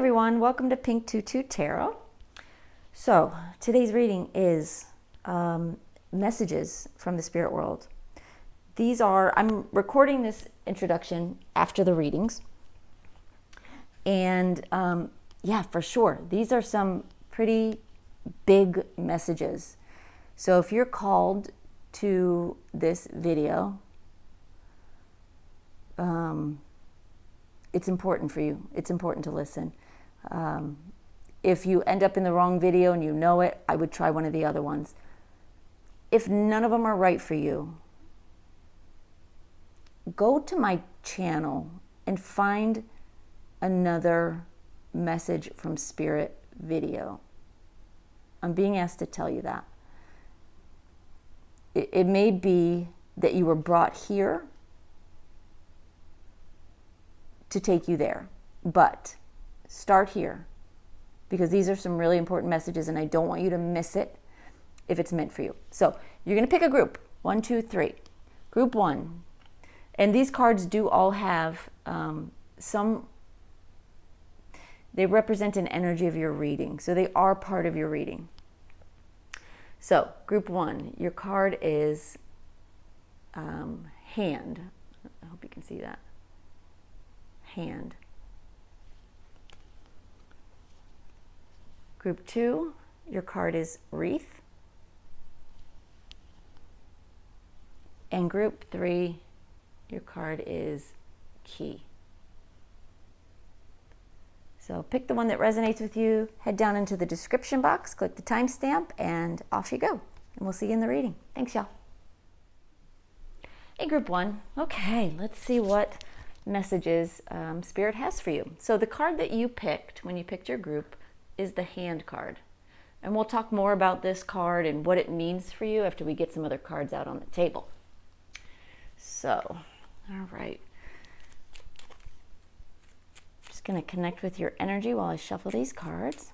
everyone, welcome to Pink Tutu Tarot. So today's reading is messages from the spirit world. I'm recording this introduction after the readings. And yeah, for sure, these are some pretty big messages. So if you're called to this video, it's important for you. It's important to listen. If you end up in the wrong video and you know it, I would try one of the other ones. If none of them are right for you, go to my channel and find another message from Spirit video. I'm being asked to tell you that. It may be that you were brought here to take you there, but start here because these are some really important messages and I don't want you to miss it if it's meant for you. So you're going to pick a group, 1, 2, 3. Group 1, and these cards do all have they represent an energy of your reading, so they are part of your reading. So group 1, your card is hand. I hope you can see that. Hand. Group 2, your card is wreath. And group 3, your card is key. So pick the one that resonates with you, head down into the description box, click the timestamp, and off you go. And we'll see you in the reading. Thanks, y'all. Hey, group 1. Okay, let's see what messages Spirit has for you. So the card that you picked when you picked your group is the hand card. And we'll talk more about this card and what it means for you after we get some other cards out on the table. So, all right. Just going to connect with your energy while I shuffle these cards.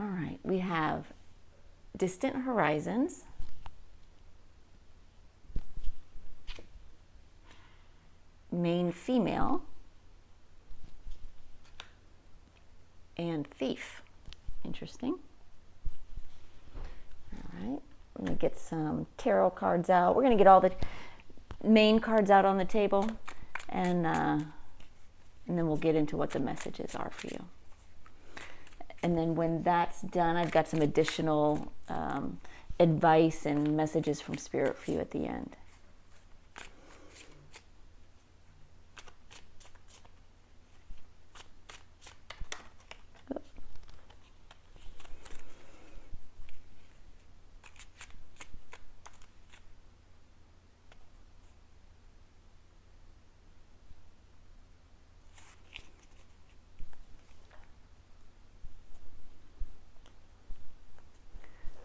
All right, we have distant horizons, main female, and thief. Interesting. All right, let me get some tarot cards out. We're going to get all the main cards out on the table, and then we'll get into what the messages are for you. And then when that's done, I've got some additional advice and messages from Spirit for you at the end.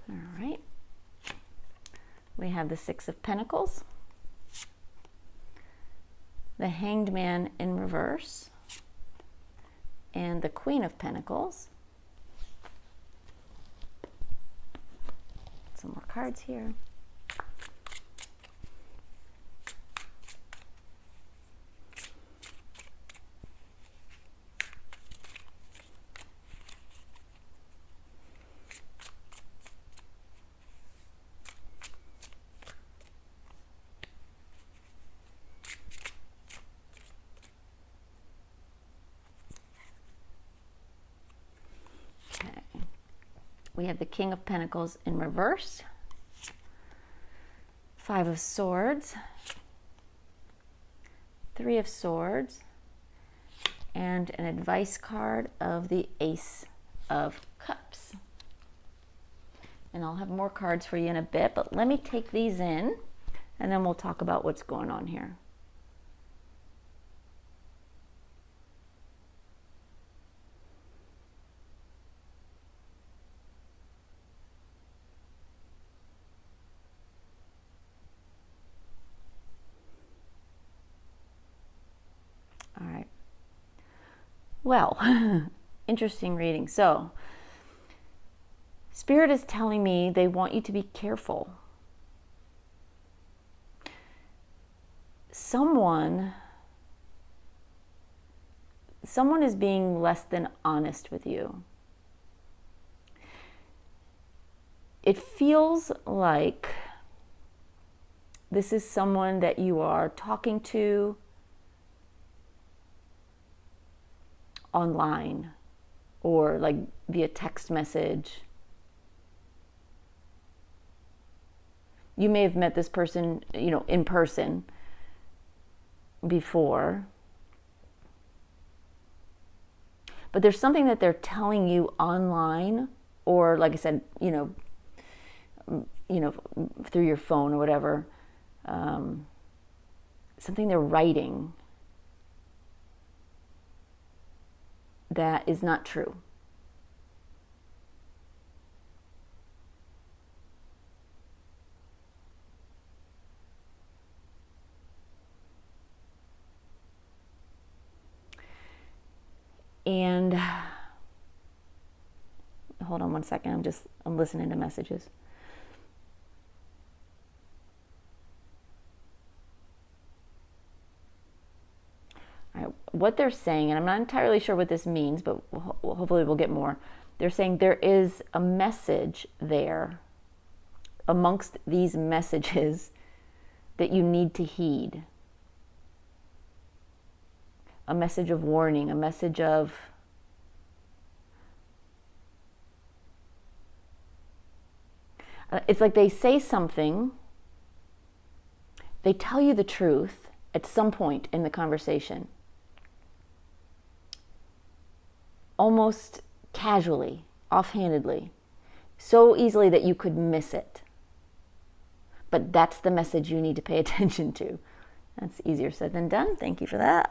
All right, we have the Six of Pentacles, the Hanged Man in reverse, and the Queen of Pentacles. Some more cards here. We have the King of Pentacles in reverse, Five of Swords, Three of Swords, and an advice card of the Ace of Cups. And I'll have more cards for you in a bit, but let me take these in, and then we'll talk about what's going on here. Well, interesting reading. So, Spirit is telling me they want you to be careful. Someone is being less than honest with you. It feels like this is someone that you are talking to online or like via text message. You may have met this person, in person before. But there's something that they're telling you online, or like I said, through your phone or whatever, something they're writing that is not true. And hold on one second, I'm listening to messages. All right, what they're saying, and I'm not entirely sure what this means, but hopefully we'll get more. They're saying there is a message there amongst these messages that you need to heed. A message of warning, a message of it's like they say something, they tell you the truth at some point in the conversation, almost casually, offhandedly, so easily that you could miss it. But that's the message you need to pay attention to. That's easier said than done. Thank you for that.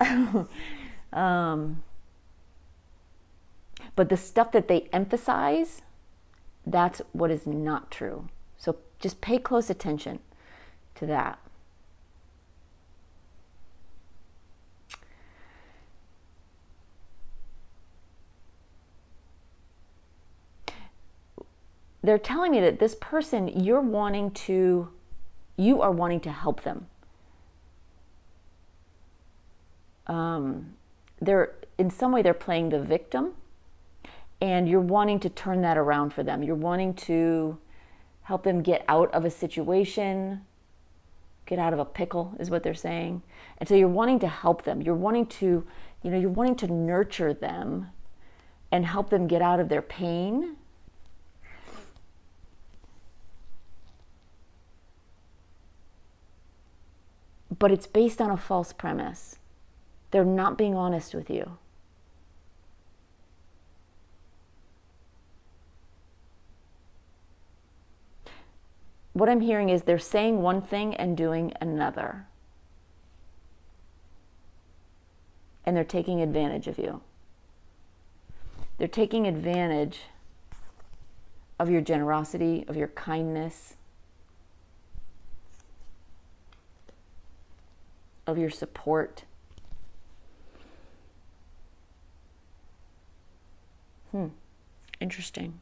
But the stuff that they emphasize, that's what is not true. So just pay close attention to that. They're telling me that this person, you are wanting to help them. In some way they're playing the victim, and you're wanting to turn that around for them. You're wanting to help them get out of a situation, get out of a pickle is what they're saying. And so you're wanting to help them. You're wanting to nurture them and help them get out of their pain. But it's based on a false premise. They're not being honest with you. What I'm hearing is they're saying one thing and doing another. And they're taking advantage of you. They're taking advantage of your generosity, of your kindness, of your support. Interesting.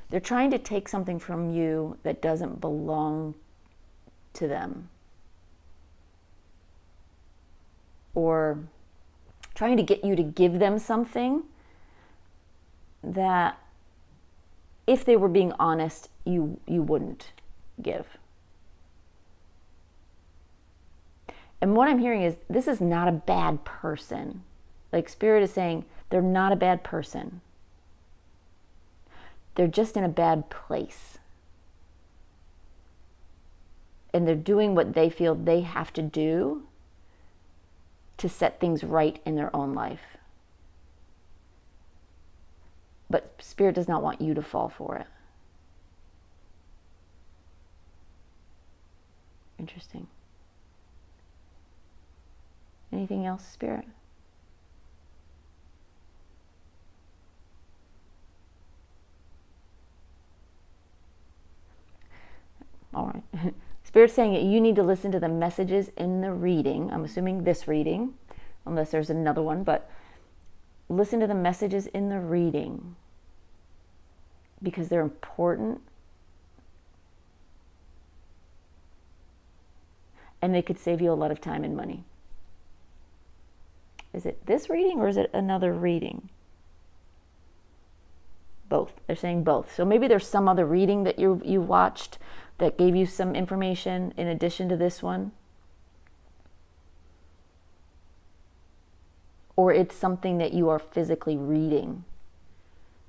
They're trying to take something from you that doesn't belong to them. Or trying to get you to give them something that, if they were being honest, you wouldn't give. And what I'm hearing is this is not a bad person. Like Spirit is saying, they're not a bad person. They're just in a bad place. And they're doing what they feel they have to do to set things right in their own life. But Spirit does not want you to fall for it. Interesting. Anything else, Spirit? All right. Spirit's saying that you need to listen to the messages in the reading. I'm assuming this reading, unless there's another one, but listen to the messages in the reading because they're important. And they could save you a lot of time and money. Is it this reading or is it another reading? Both. They're saying both. So maybe there's some other reading that you watched that gave you some information in addition to this one. Or it's something that you are physically reading.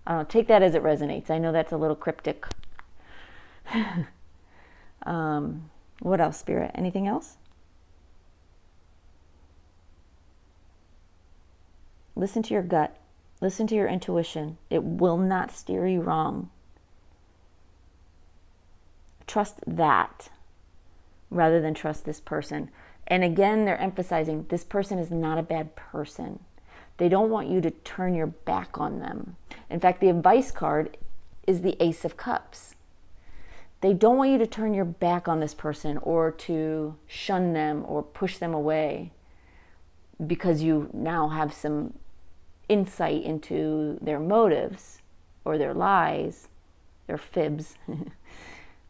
I don't know, take that as it resonates. I know that's a little cryptic. What else, Spirit? Anything else? Listen to your gut. Listen to your intuition. It will not steer you wrong. Trust that rather than trust this person. And again, they're emphasizing this person is not a bad person. They don't want you to turn your back on them. In fact, the advice card is the Ace of Cups. They don't want you to turn your back on this person or to shun them or push them away because you now have some insight into their motives or their lies, their fibs.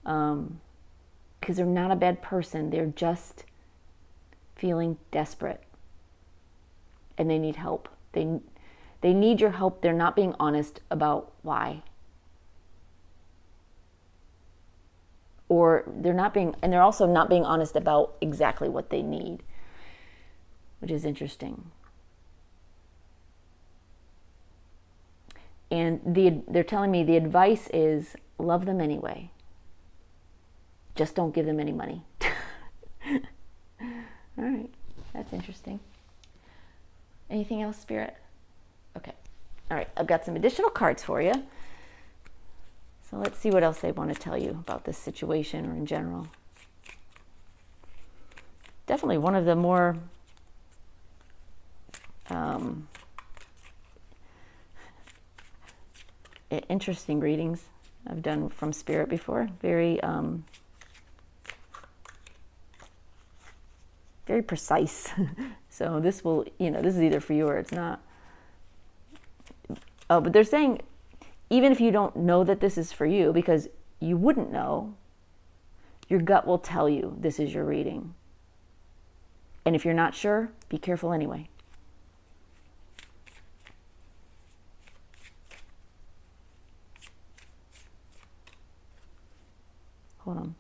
Because they're not a bad person. They're just feeling desperate and they need help. They need your help. They're not being honest about why. Or they're also not being honest about exactly what they need, which is interesting. And they're telling me the advice is love them anyway. Just don't give them any money. All right, that's interesting. Anything else, Spirit? Okay. All right, I've got some additional cards for you. So let's see what else they want to tell you about this situation or in general. Definitely one of the more interesting readings I've done from Spirit before. Very precise. So this will, this is either for you or it's not. Oh, but they're saying, even if you don't know that this is for you, because you wouldn't know, your gut will tell you this is your reading. And if you're not sure, be careful anyway. Hold on.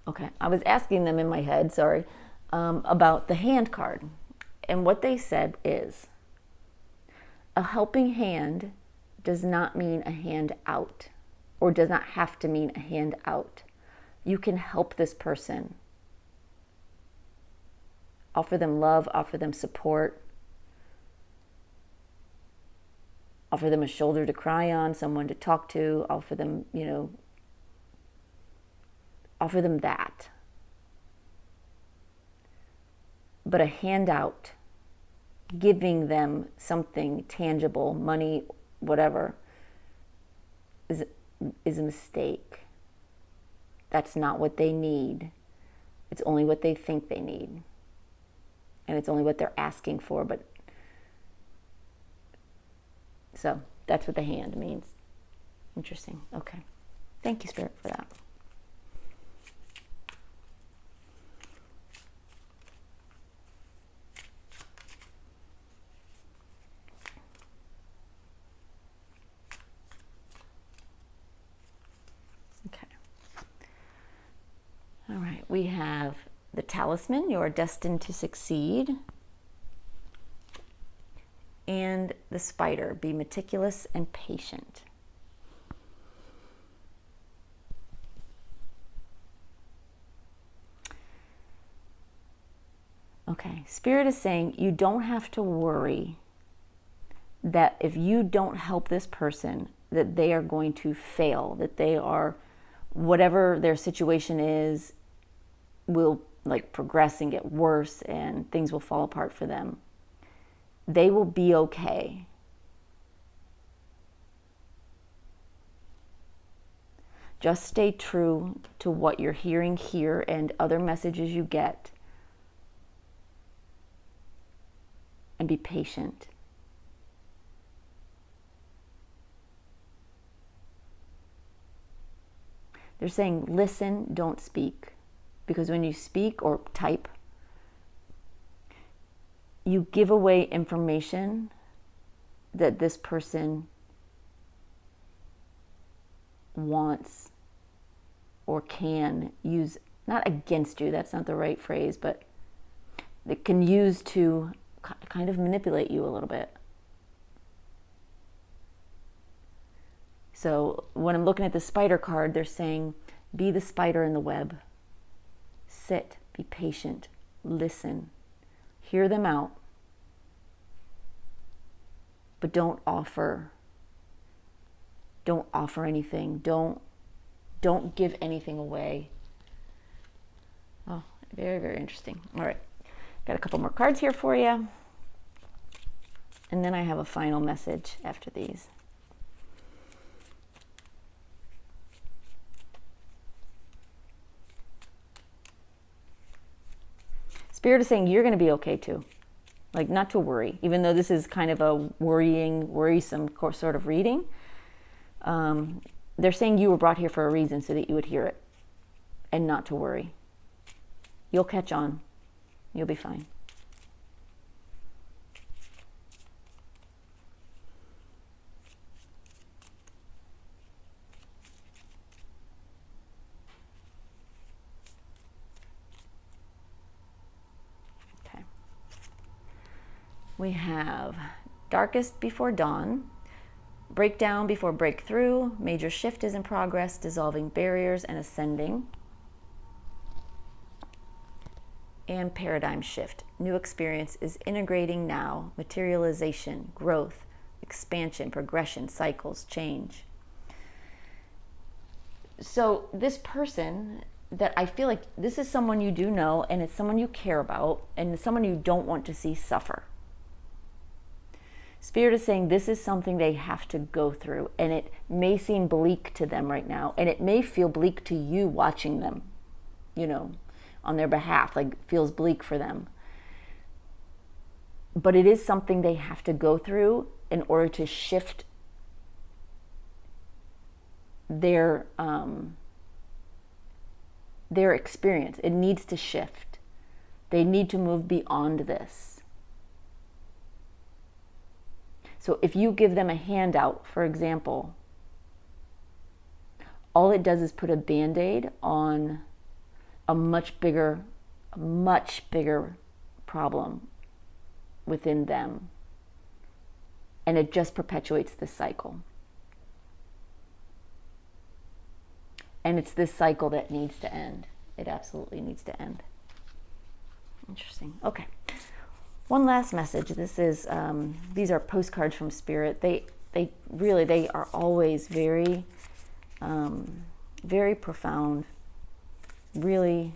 Okay, I was asking them in my head, about the hand card. And what they said is, a helping hand does not mean a hand out, or does not have to mean a hand out. You can help this person. Offer them love, offer them support, offer them a shoulder to cry on, someone to talk to, offer them, offer them that. But a handout, giving them something tangible, money, whatever, is a mistake. That's not what they need. It's only what they think they need. And it's only what they're asking for. So that's what the hand means. Interesting. Okay. Thank you, Spirit, for that. All right, we have the talisman, you are destined to succeed. And the spider, be meticulous and patient. Okay, Spirit is saying you don't have to worry that if you don't help this person, that they are going to fail, that they are, whatever their situation is, will progress and get worse and things will fall apart for them. They will be okay. Just stay true to what you're hearing here and other messages you get. And be patient. They're saying, listen, don't speak. Because when you speak or type, you give away information that this person wants or can use, not against you, that's not the right phrase, but it can use to kind of manipulate you a little bit. So when I'm looking at the spider card, they're saying, be the spider in the web. Sit, be patient, listen, hear them out, but don't offer anything. Don't give anything away. Oh, very, very interesting. All right, got a couple more cards here for you. And then I have a final message after these. Spirit is saying you're going to be okay too. Like, not to worry, even though this is kind of a worrisome sort of reading. They're saying you were brought here for a reason so that you would hear it and not to worry. You'll catch on. You'll be fine. We have darkest before dawn, breakdown before breakthrough, major shift is in progress, dissolving barriers and ascending, and paradigm shift. New experience is integrating now, materialization, growth, expansion, progression, cycles, change. So this person that I feel like this is someone you do know, and it's someone you care about, and it's someone you don't want to see suffer. Spirit is saying this is something they have to go through, and it may seem bleak to them right now, and it may feel bleak to you watching them, on their behalf, like feels bleak for them. But it is something they have to go through in order to shift their experience. It needs to shift. They need to move beyond this. So if you give them a handout, for example, all it does is put a Band-Aid on a much bigger problem within them. And it just perpetuates this cycle. And it's this cycle that needs to end. It absolutely needs to end. Interesting. Okay. One last message. This is these are postcards from Spirit. They are always very very profound, really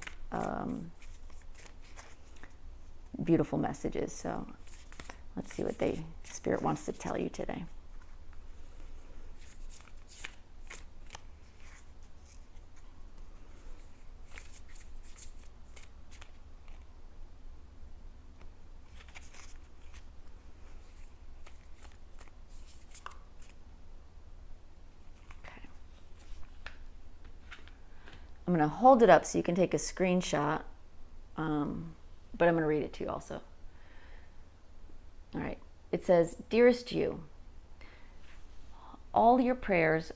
beautiful messages. So let's see what Spirit wants to tell you today. I'm going to hold it up so you can take a screenshot, but I'm going to read it to you also. All right. It says, Dearest you, all your prayers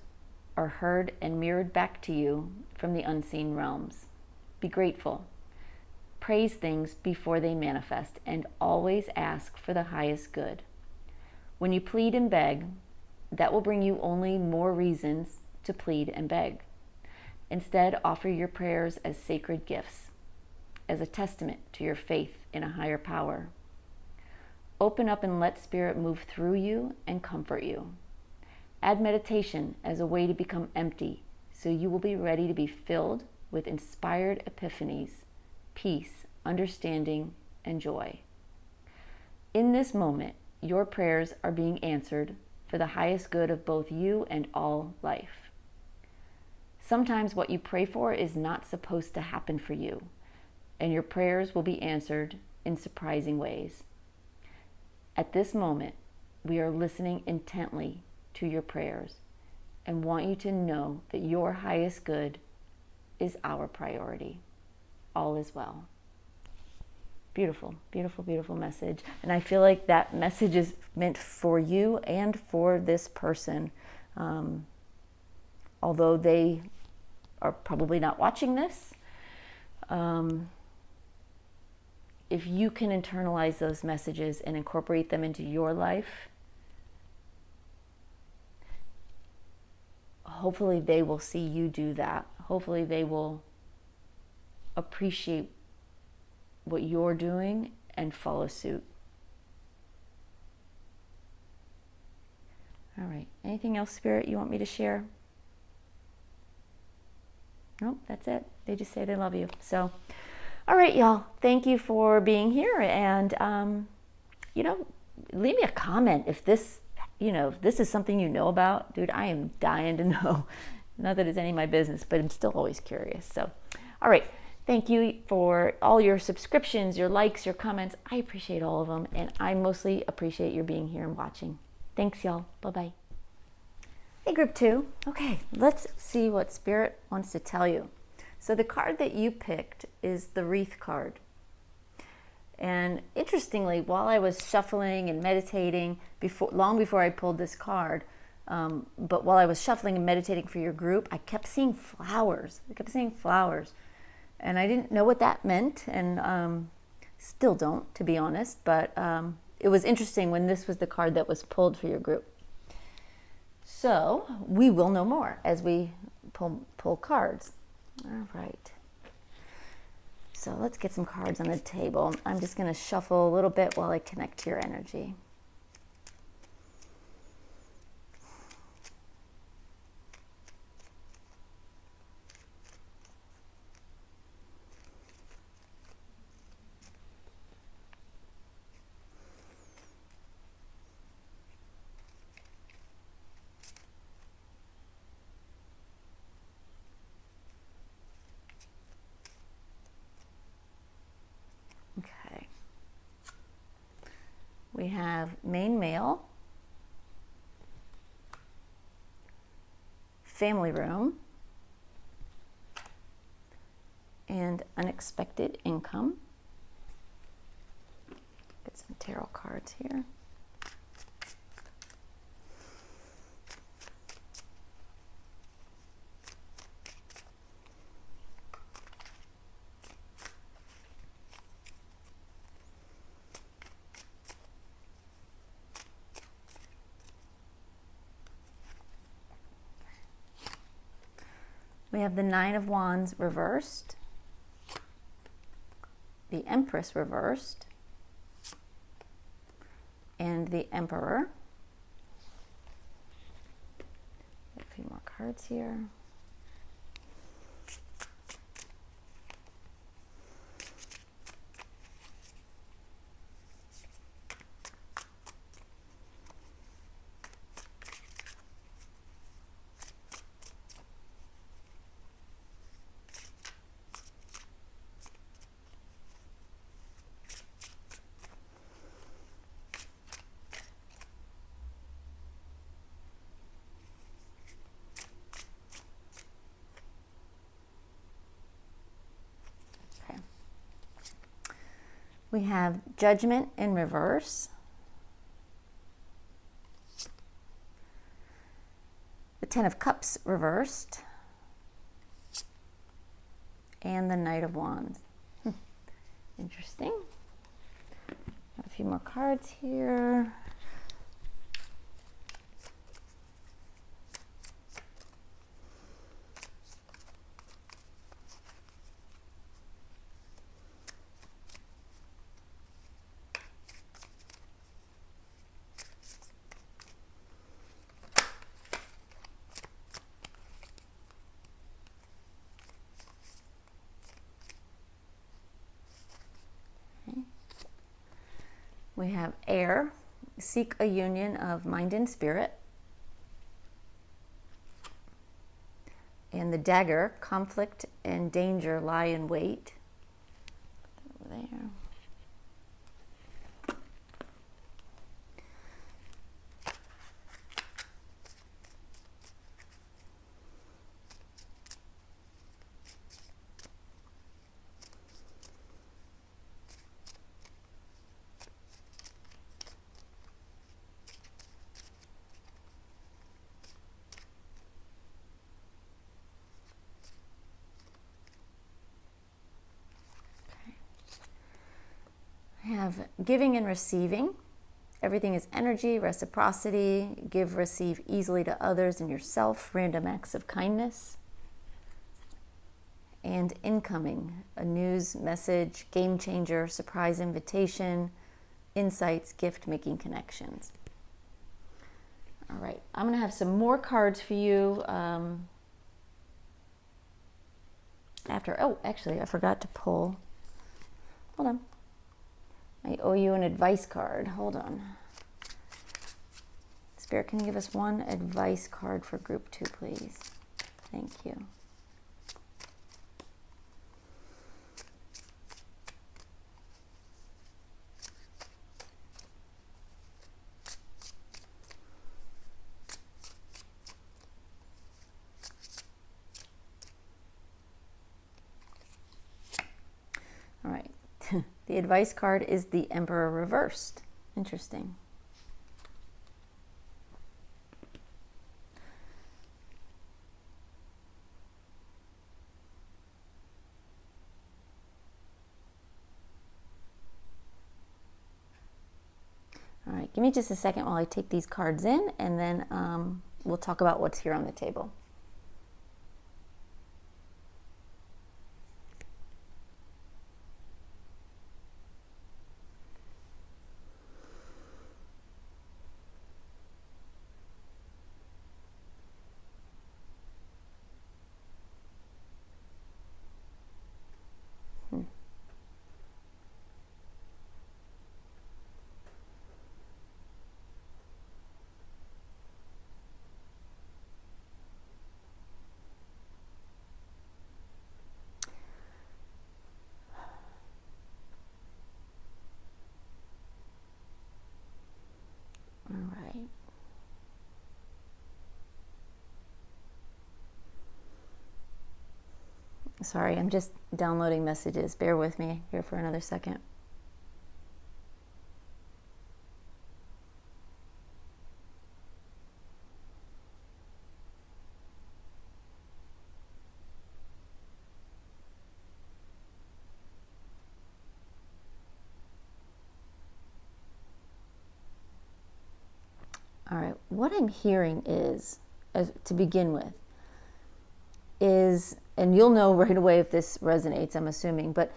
are heard and mirrored back to you from the unseen realms. Be grateful. Praise things before they manifest, and always ask for the highest good. When you plead and beg, that will bring you only more reasons to plead and beg. Instead, offer your prayers as sacred gifts, as a testament to your faith in a higher power. Open up and let Spirit move through you and comfort you. Add meditation as a way to become empty, so you will be ready to be filled with inspired epiphanies, peace, understanding, and joy. In this moment, your prayers are being answered for the highest good of both you and all life. Sometimes what you pray for is not supposed to happen for you, and your prayers will be answered in surprising ways. At this moment, we are listening intently to your prayers and want you to know that your highest good is our priority. All is well. Beautiful, beautiful, beautiful message. And I feel like that message is meant for you and for this person. Although they are probably not watching this, if you can internalize those messages and incorporate them into your life, hopefully they will see you do that. Hopefully they will appreciate what you're doing and follow suit. All right. Anything else, Spirit, you want me to share? Nope, that's it. They just say they love you. So, all right, y'all. Thank you for being here. And, leave me a comment if this, if this is something you know about. Dude, I am dying to know. Not that it's any of my business, but I'm still always curious. So, all right. Thank you for all your subscriptions, your likes, your comments. I appreciate all of them. And I mostly appreciate your being here and watching. Thanks, y'all. Bye-bye. Hey, group 2. Okay, let's see what Spirit wants to tell you. So the card that you picked is the Wreath card. And interestingly, while I was shuffling and meditating, long before I pulled this card, but while I was shuffling and meditating for your group, I kept seeing flowers. And I didn't know what that meant, and still don't, to be honest. But it was interesting when this was the card that was pulled for your group. So we will know more as we pull cards. All right. So let's get some cards on the table. I'm just going to shuffle a little bit while I connect to your energy. Okay. We have main male, family room, and unexpected income. Get some tarot cards here. We have the Nine of Wands reversed, the Empress reversed, and the Emperor. Get a few more cards here. We have Judgment in reverse, the Ten of Cups reversed, and the Knight of Wands. Interesting. Got a few more cards here. We have air, seek a union of mind and spirit. And the the dagger, conflict and danger lie in wait. Over there. Have giving and receiving. Everything is energy, reciprocity, give, receive easily to others and yourself, random acts of kindness. And incoming, a news, message, game changer, surprise invitation, insights, gift, making connections. All right, I'm going to have some more cards for you after. Oh, actually, I forgot to pull. Hold on. I owe you an advice card. Hold on. Spirit, can you give us one advice card for group 2, please? Thank you. All right. The advice card is the Emperor reversed. Interesting. All right, give me just a second while I take these cards in, and then we'll talk about what's here on the table. All right. Sorry, I'm just downloading messages. Bear with me here for another second. All right, what I'm hearing is, to begin with, is, and you'll know right away if this resonates, I'm assuming, but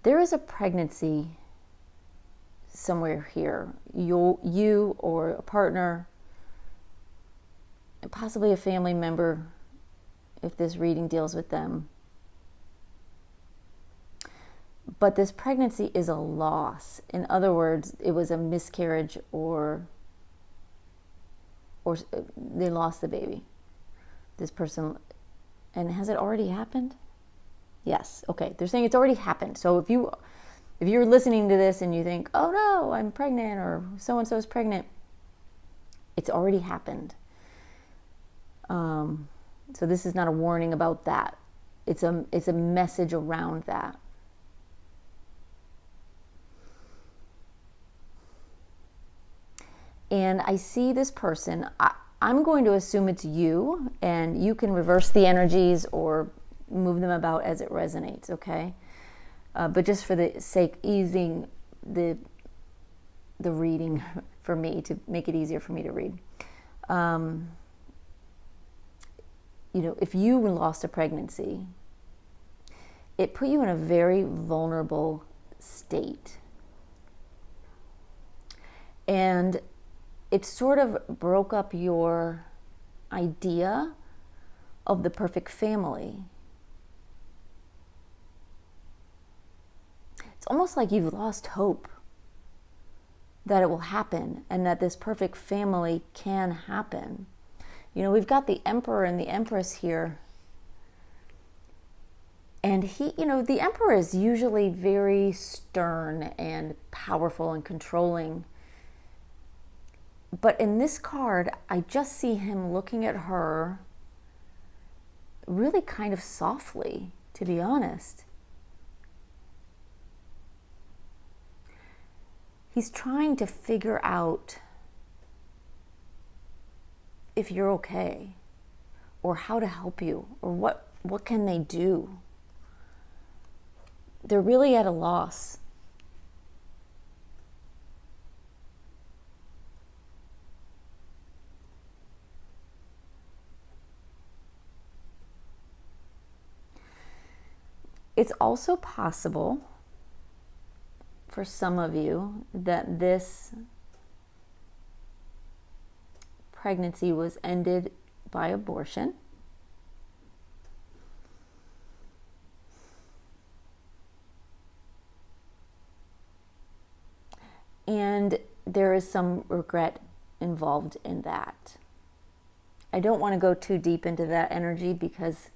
there is a pregnancy somewhere here. You or a partner, and possibly a family member, if this reading deals with them. But this pregnancy is a loss. In other words, it was a miscarriage, or they lost the baby. This person, and has it already happened? Yes. Okay. They're saying it's already happened. So if you're listening to this and you think, oh no, I'm pregnant, or so-and-so is pregnant, it's already happened. So this is not a warning about that. It's a message around that. And I see this person, I'm going to assume it's you, and you can reverse the energies or move them about as it resonates, okay? But just for the sake easing the reading for me, to make it easier for me to read. If you lost a pregnancy, it put you in a very vulnerable state. And it sort of broke up your idea of the perfect family. It's almost like you've lost hope that it will happen and that this perfect family can happen. We've got the Emperor and the Empress here, And the emperor is usually very stern and powerful and controlling. But in this card, I just see him looking at her really kind of softly, to be honest. He's trying to figure out if you're okay, or how to help you, or what can they do. They're really at a loss. It's also possible for some of you that this pregnancy was ended by abortion. And there is some regret involved in that. I don't want to go too deep into that energy because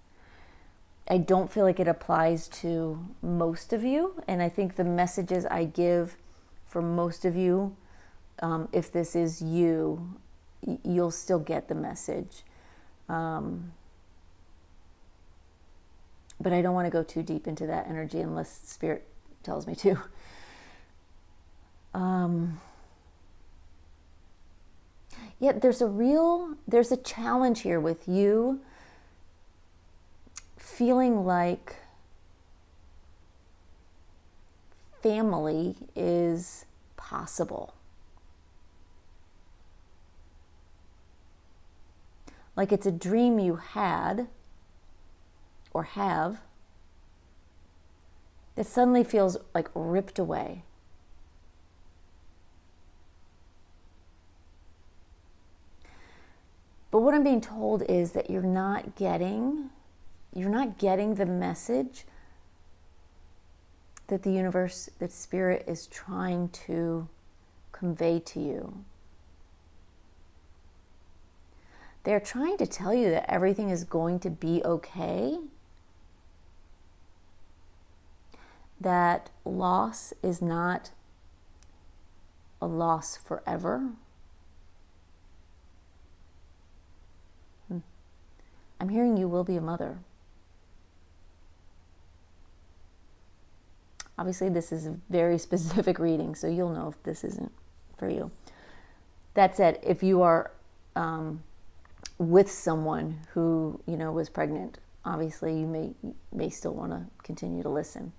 I don't feel like it applies to most of you. And I think the messages I give for most of you, if this is you, you'll still get the message. But I don't want to go too deep into that energy unless Spirit tells me to. Yet there's a challenge here with you feeling like family is possible. Like it's a dream you had or have that suddenly feels like ripped away. But what I'm being told is that you're not getting the message that the universe, that Spirit is trying to convey to you. They're trying to tell you that everything is going to be okay, that loss is not a loss forever. I'm hearing you will be a mother. Obviously, this is a very specific reading, so you'll know if this isn't for you. That said, if you are with someone who was pregnant, obviously you may still want to continue to listen.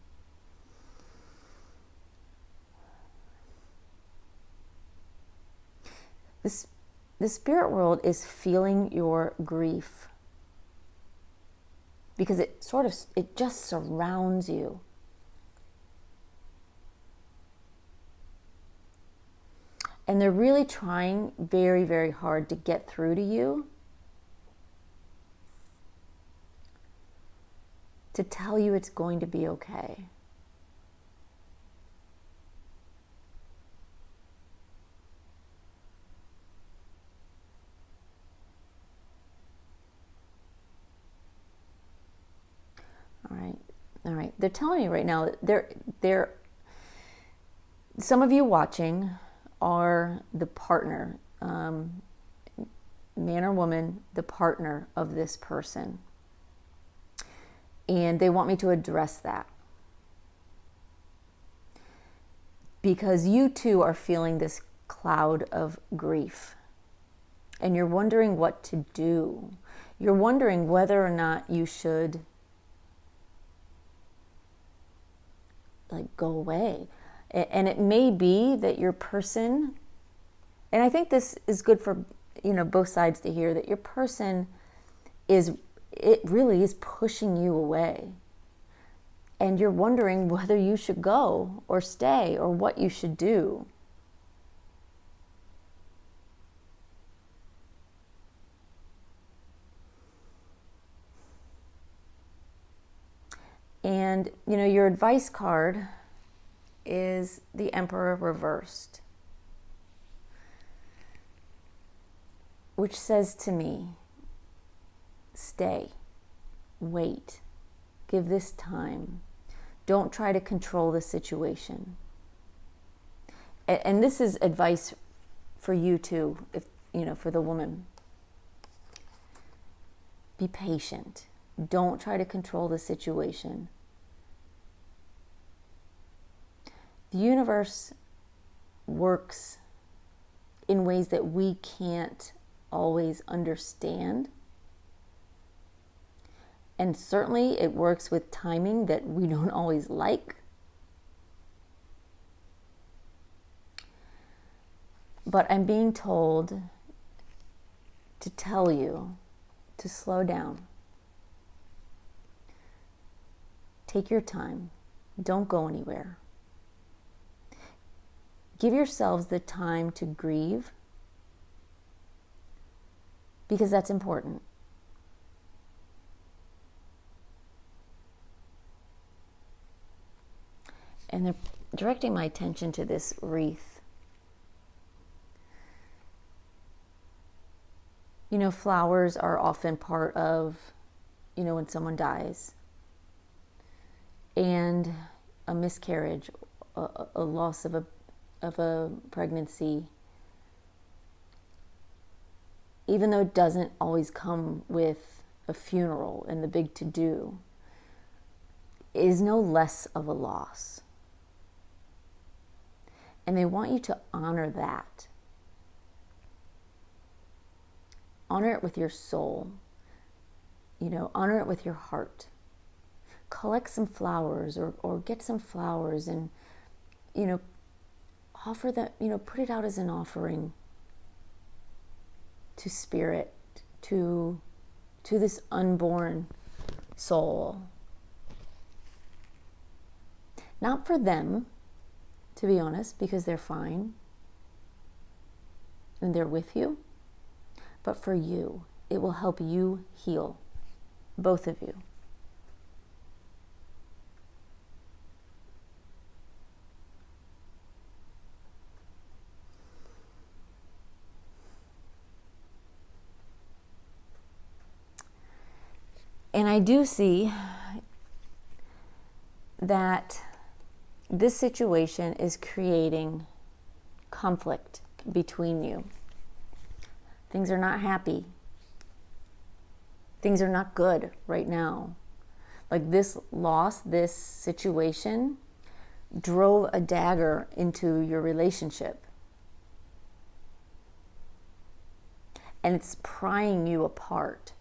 The spirit world is feeling your grief because it just surrounds you. And they're really trying very, very hard to get through to you, to tell you it's going to be okay. All right. They're telling you right now that some of you watching are the partner, man or woman, the partner of this person. And they want me to address that. Because you too are feeling this cloud of grief. And you're wondering what to do. You're wondering whether or not you should go away. And it may be that your person, and I think this is good for both sides to hear, that your person really is pushing you away. And you're wondering whether you should go or stay or what you should do. And, your advice card is the Emperor reversed, which says to me, stay, wait, Give this time. Don't try to control the situation. And this is advice for you too, if for the woman. Be patient. Don't try to control the situation. The universe works in ways that we can't always understand. And certainly it works with timing that we don't always like. But I'm being told to tell you to slow down. Take your time. Don't go anywhere. Give yourselves the time to grieve, because that's important. And they're directing my attention to this wreath. Flowers are often part of, when someone dies. And a miscarriage, a loss of a pregnancy, even though it doesn't always come with a funeral and the big to-do, is no less of a loss. And they want you to honor that. Honor it with your soul. Honor it with your heart. Collect some flowers or get some flowers and, offer that, put it out as an offering to spirit, to this unborn soul. Not for them, to be honest, because they're fine and they're with you, but for you. It will help you heal, both of you. And I do see that this situation is creating conflict between you. Things are not happy. Things are not good right now. Like this loss, this situation drove a dagger into your relationship. And it's prying you apart.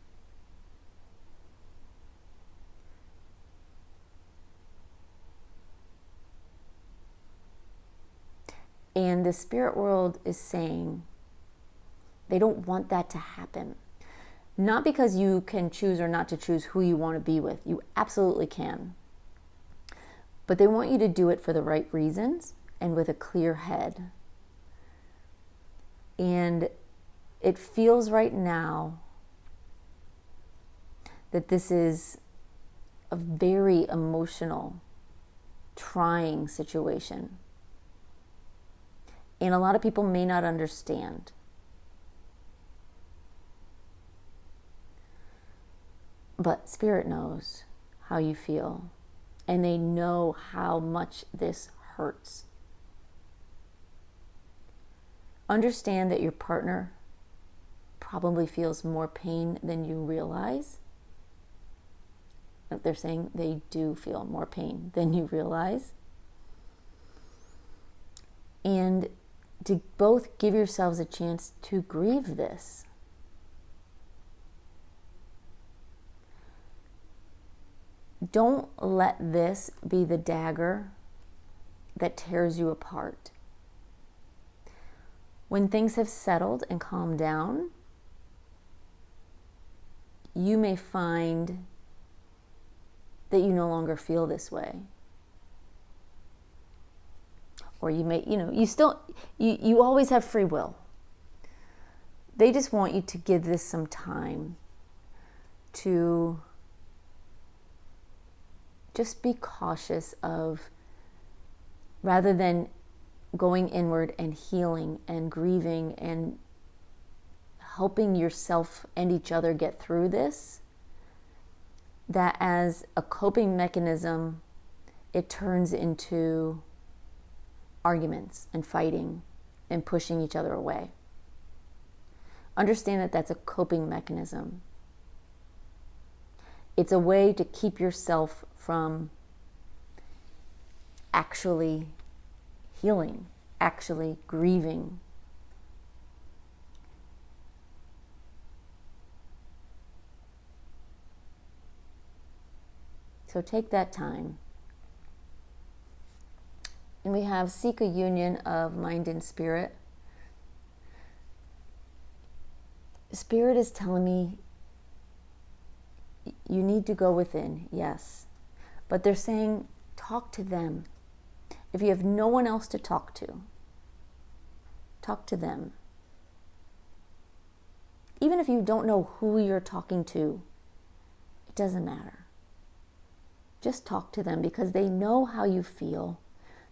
And the spirit world is saying they don't want that to happen. Not because you can choose or not to choose who you want to be with. You absolutely can. But they want you to do it for the right reasons and with a clear head. And it feels right now that this is a very emotional, trying situation. And a lot of people may not understand. But Spirit knows how you feel. And they know how much this hurts. Understand that your partner probably feels more pain than you realize. They're saying they do feel more pain than you realize. And to both give yourselves a chance to grieve this. Don't let this be the dagger that tears you apart. When things have settled and calmed down, you may find that you no longer feel this way. Or you may, you always have free will. They just want you to give this some time to just be cautious of, rather than going inward and healing and grieving and helping yourself and each other get through this, that as a coping mechanism, it turns into arguments and fighting and pushing each other away. Understand that that's a coping mechanism. It's a way to keep yourself from actually healing, actually grieving. So take that time. And we have seek a union of mind and spirit. Spirit is telling me you need to go within, yes. But they're saying talk to them. If you have no one else to talk to them. Even if you don't know who you're talking to, it doesn't matter. Just talk to them because they know how you feel.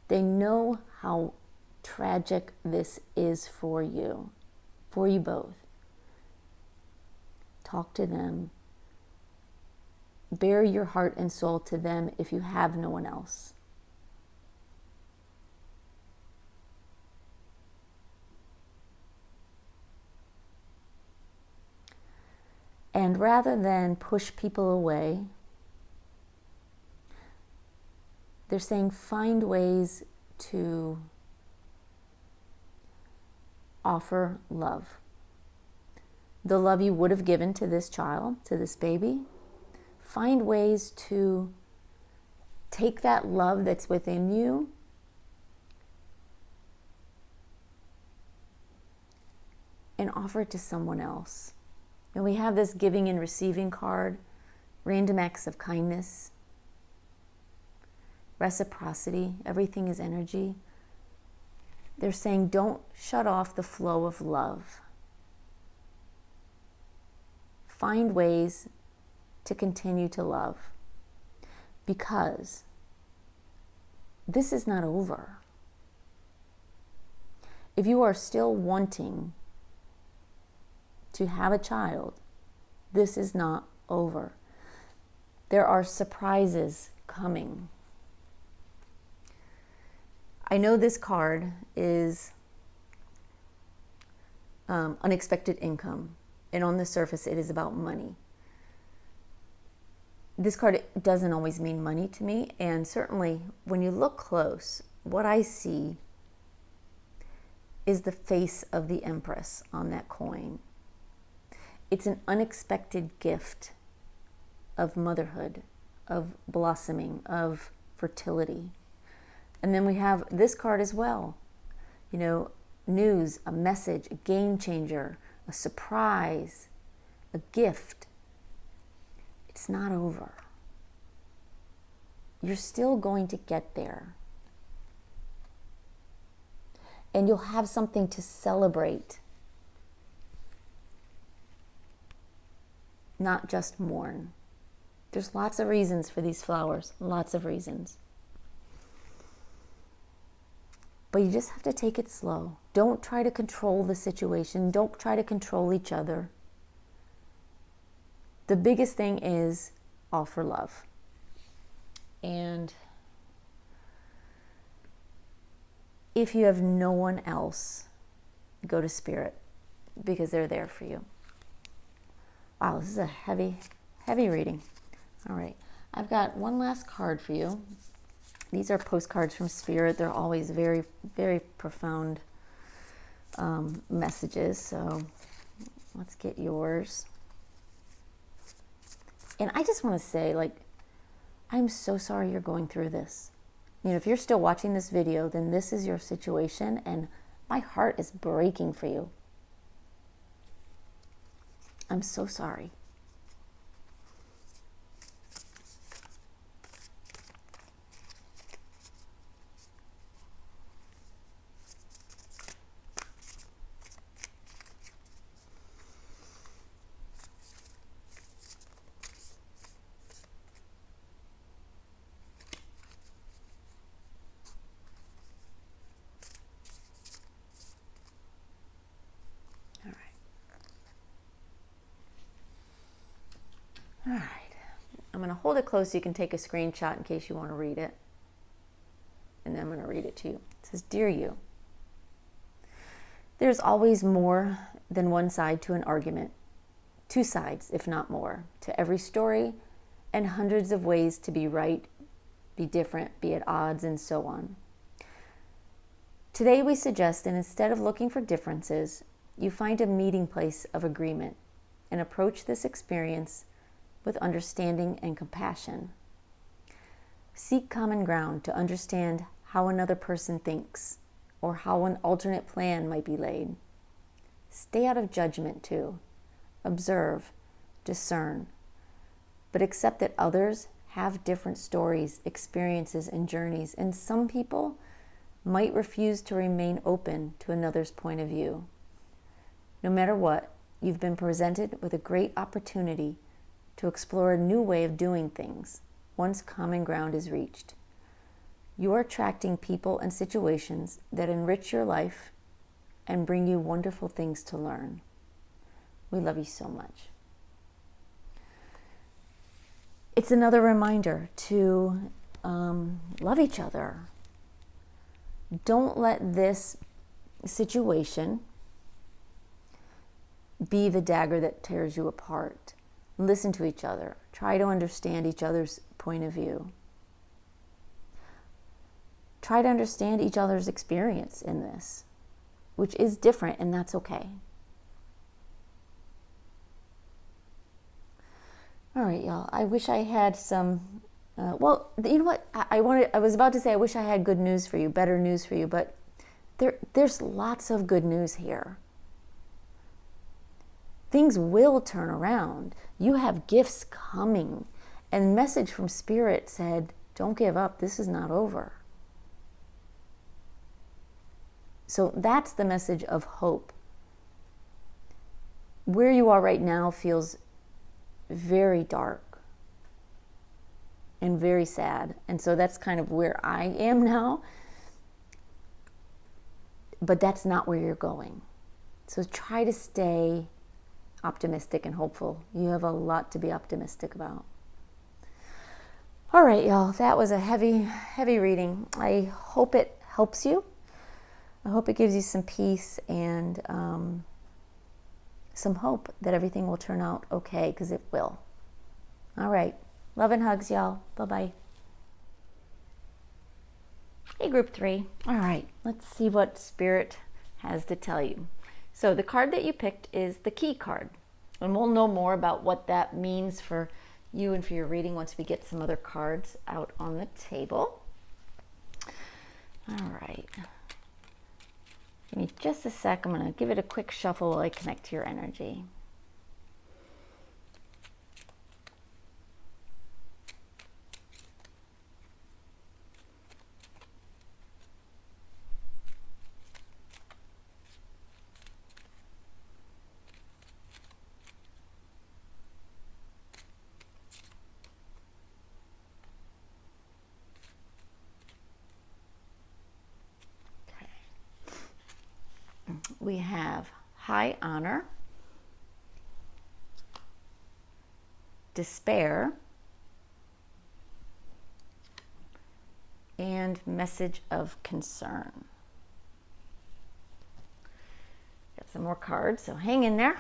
They know how tragic this is for you both. Talk to them. Bare your heart and soul to them if you have no one else. And rather than push people away, they're saying find ways to offer love. The love you would have given to this child, to this baby. Find ways to take that love that's within you and offer it to someone else. And we have this giving and receiving card, random acts of kindness, reciprocity, everything is energy. They're saying don't shut off the flow of love. Find ways to continue to love because this is not over. If you are still wanting to have a child, this is not over. There are surprises coming. I know this card is unexpected income, and on the surface it is about money. This card doesn't always mean money to me, and certainly when you look close, what I see is the face of the Empress on that coin. It's an unexpected gift of motherhood, of blossoming, of fertility. And then we have this card as well. You know, news, a message, a game changer, a surprise, a gift. It's not over. You're still going to get there. And you'll have something to celebrate. Not just mourn. There's lots of reasons for these flowers, lots of reasons. But you just have to take it slow. Don't try to control the situation. Don't try to control each other. The biggest thing is offer love. And if you have no one else, go to Spirit because they're there for you. Wow, this is a heavy, heavy reading. All right, I've got one last card for you. These are postcards from Spirit. They're always very, very profound messages. So let's get yours. And I just want to say, like, I'm so sorry you're going through this. You know, if you're still watching this video, then this is your situation, and my heart is breaking for you. I'm so sorry. hold it close so you can take a screenshot in case you want to read it. And then I'm going to read it to you. It says, Dear you, there's always more than one side to an argument. Two sides, if not more, to every story, and hundreds of ways to be right, be different, be at odds, and so on. Today we suggest that instead of looking for differences, you find a meeting place of agreement and approach this experience with understanding and compassion. Seek common ground to understand how another person thinks or how an alternate plan might be laid. Stay out of judgment too. Observe, discern, but accept that others have different stories, experiences, and journeys, and some people might refuse to remain open to another's point of view. No matter what, you've been presented with a great opportunity to explore a new way of doing things once common ground is reached. You are attracting people and situations that enrich your life and bring you wonderful things to learn. We love you so much. It's another reminder to love each other. Don't let this situation be the dagger that tears you apart. Listen to each other. Try to understand each other's point of view. Try to understand each other's experience in this, which is different, and that's okay. All right, y'all. I wish I had some. Well, you know what? I was about to say I wish I had good news for you, better news for you, but there's lots of good news here. Things will turn around. You have gifts coming, and message from Spirit said, "Don't give up. This is not over." So that's the message of hope. Where you are right now feels very dark and very sad. And so that's kind of where I am now. But that's not where you're going. So try to stay optimistic and hopeful. You have a lot to be optimistic about. All right, y'all. That was a heavy reading. I hope it helps you. I hope it gives you some peace and some hope that everything will turn out okay, because it will. All right. Love and hugs, y'all. Bye-bye. Hey, group 3. All right. Let's see what Spirit has to tell you. So the card that you picked is the key card. And we'll know more about what that means for you and for your reading once we get some other cards out on the table. All right. Give me just a sec. I'm going to give it a quick shuffle while I connect to your energy. We have high honor, despair, and message of concern. Got some more cards, so hang in there.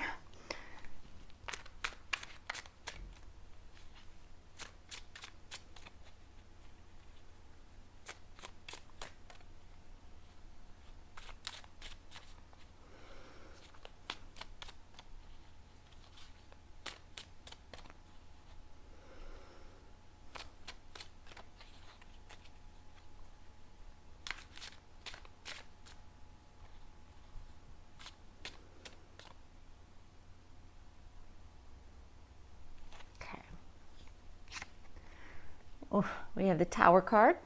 Oh, we have the Tower card,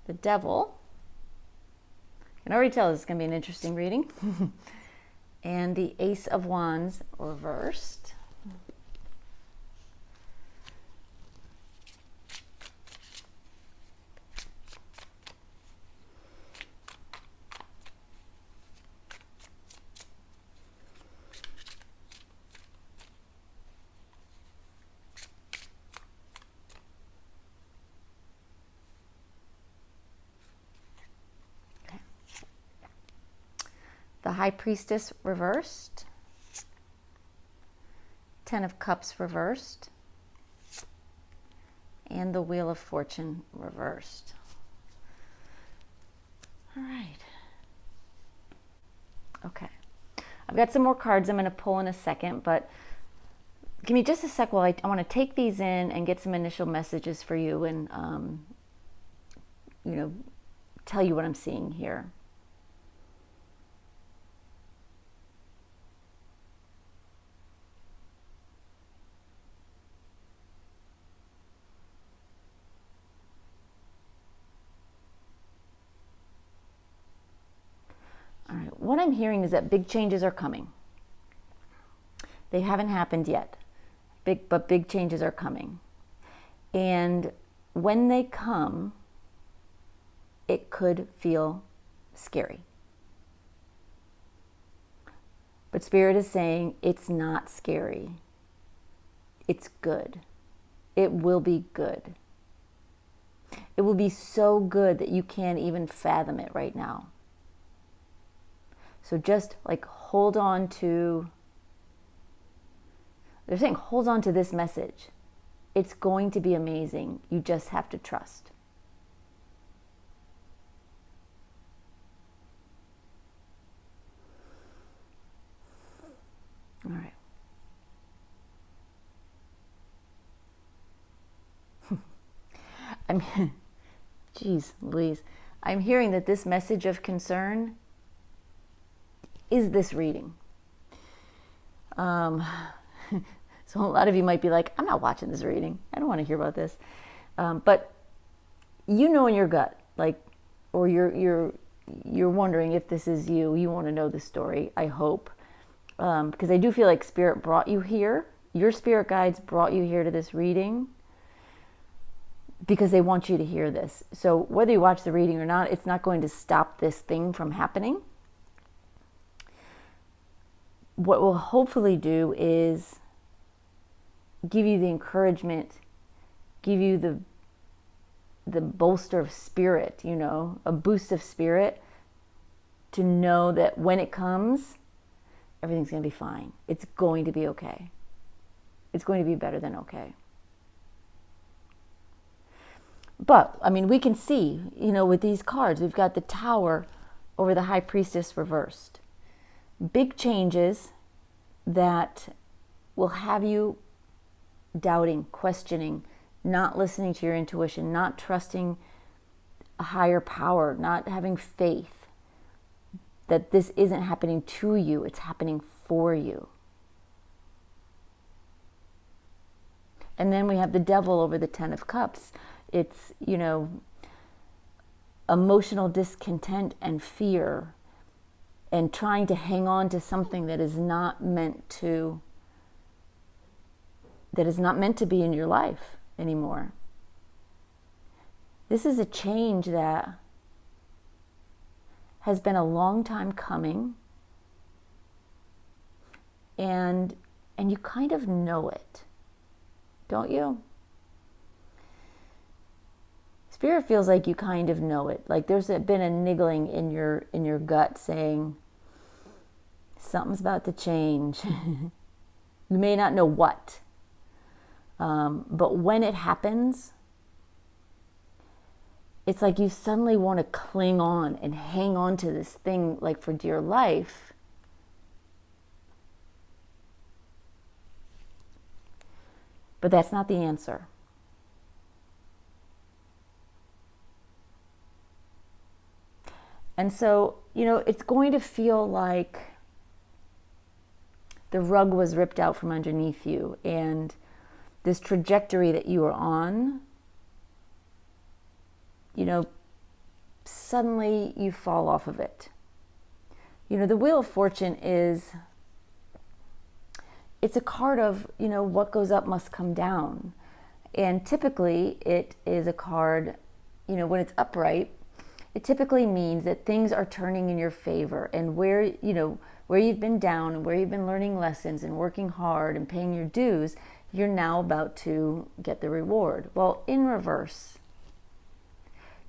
the Devil. I can already tell this is going to be an interesting reading. And the Ace of Wands reversed. High Priestess reversed, 10 of Cups reversed, and the Wheel of Fortune reversed. All right. Okay. I've got some more cards I'm going to pull in a second, but give me just a sec while I want to take these in and get some initial messages for you and, tell you what I'm seeing here. All right, what I'm hearing is that big changes are coming. They haven't happened yet, but big changes are coming. And when they come, it could feel scary. But Spirit is saying it's not scary. It's good. It will be good. It will be so good that you can't even fathom it right now. So just like hold on to, they're saying hold on to this message. It's going to be amazing. You just have to trust. All right. Geez, Louise. I'm hearing that this message of concern is this reading. So a lot of you might be like, I'm not watching this reading. I don't want to hear about this. But you know in your gut, like, or you're wondering if this is you. You want to know the story, I hope. Because I do feel like Spirit brought you here. Your spirit guides brought you here to this reading because they want you to hear this. So whether you watch the reading or not, it's not going to stop this thing from happening. What we'll hopefully do is give you the encouragement, give you the bolster of spirit, a boost of spirit to know that when it comes, everything's going to be fine. It's going to be okay. It's going to be better than okay. But, we can see, with these cards, we've got the Tower over the High Priestess reversed. Big changes that will have you doubting, questioning, not listening to your intuition, not trusting a higher power, not having faith that this isn't happening to you, it's happening for you. And then we have the Devil over the 10 of Cups. It's, emotional discontent and fear and trying to hang on to something that is not meant to be in your life anymore. This is a change that has been a long time coming, and you kind of know it, don't you? Spirit feels like you kind of know it. Like there's been a niggling in your gut saying something's about to change. You may not know what, but when it happens, it's like you suddenly want to cling on and hang on to this thing like for dear life. But that's not the answer. And so, it's going to feel like the rug was ripped out from underneath you, and this trajectory that you were on, suddenly you fall off of it. The Wheel of Fortune it's a card of, what goes up must come down. And typically it is a card, when it's upright, it typically means that things are turning in your favor, and where you've been down and where you've been learning lessons and working hard and paying your dues, you're now about to get the reward. Well, in reverse,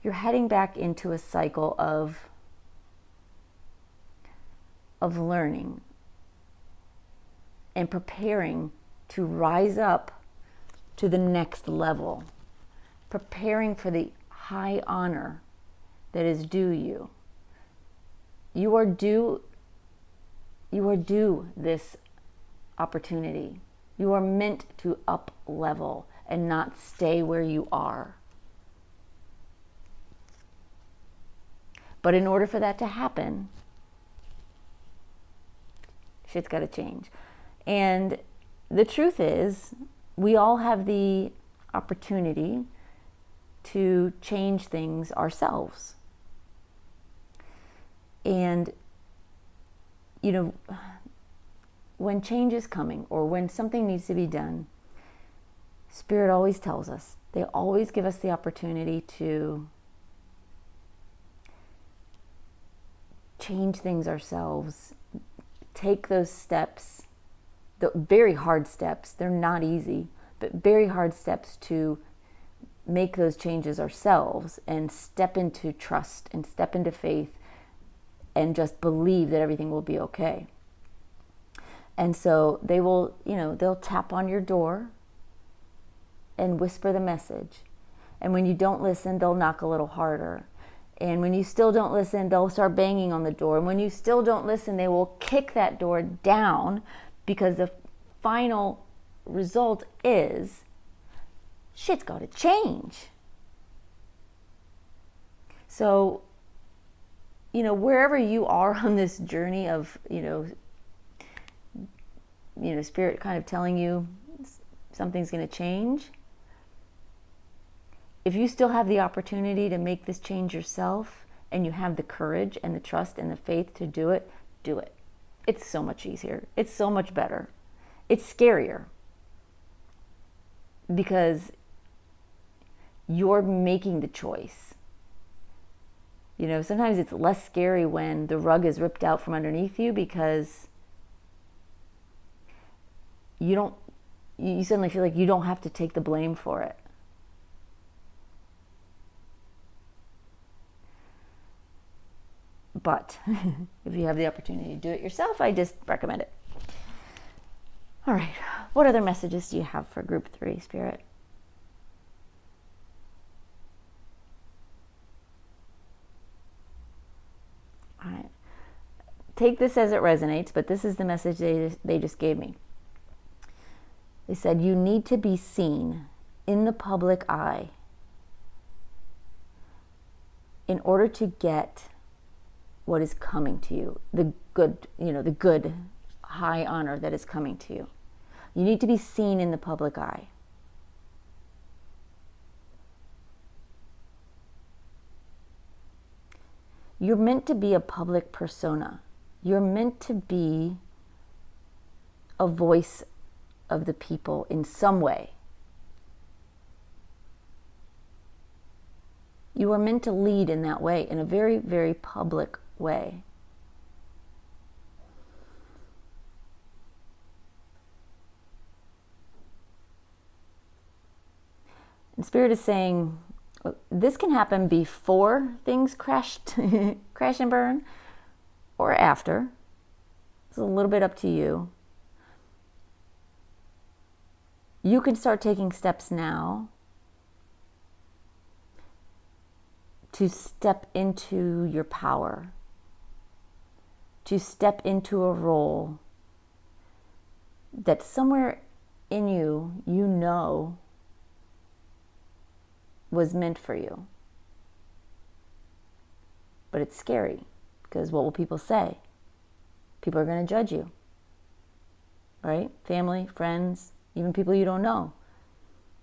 you're heading back into a cycle of of learning and preparing to rise up to the next level, preparing for the high honor that is due you. You are due this opportunity. You are meant to up level and not stay where you are. But in order for that to happen, shit's got to change. And the truth is, we all have the opportunity to change things ourselves. And, you know, when change is coming or when something needs to be done, Spirit always tells us, they always give us the opportunity to change things ourselves, take those steps, the very hard steps. They're not easy, but very hard steps to make those changes ourselves and step into trust and step into faith and just believe that everything will be okay. And so they will, you know, they'll tap on your door and whisper the message. And when you don't listen, they'll knock a little harder. And when you still don't listen, they'll start banging on the door. And when you still don't listen, they will kick that door down, because the final result is shit's got to change. So, you know, wherever you are on this journey of, you know, Spirit kind of telling you something's going to change, if you still have the opportunity to make this change yourself and you have the courage and the trust and the faith to do it, do it. It's so much easier. It's so much better. It's scarier because you're making the choice. You know, sometimes it's less scary when the rug is ripped out from underneath you, because you suddenly feel like you don't have to take the blame for it. But if you have the opportunity to do it yourself, I just recommend it. All right. What other messages do you have for group 3, Spirit? All right. Take this as it resonates, but this is the message they just gave me. They said, you need to be seen in the public eye in order to get what is coming to you, the good, the good high honor that is coming to you. You need to be seen in the public eye. You're meant to be a public persona. You're meant to be a voice of the people in some way. You are meant to lead in that way, in a very, very public way. And Spirit is saying, this can happen before things crash and burn, or after. It's a little bit up to you. You can start taking steps now to step into your power, to step into a role that somewhere in you, you know, was meant for you. But it's scary, because what will people say? People are going to judge you, right? Family, friends, even people you don't know.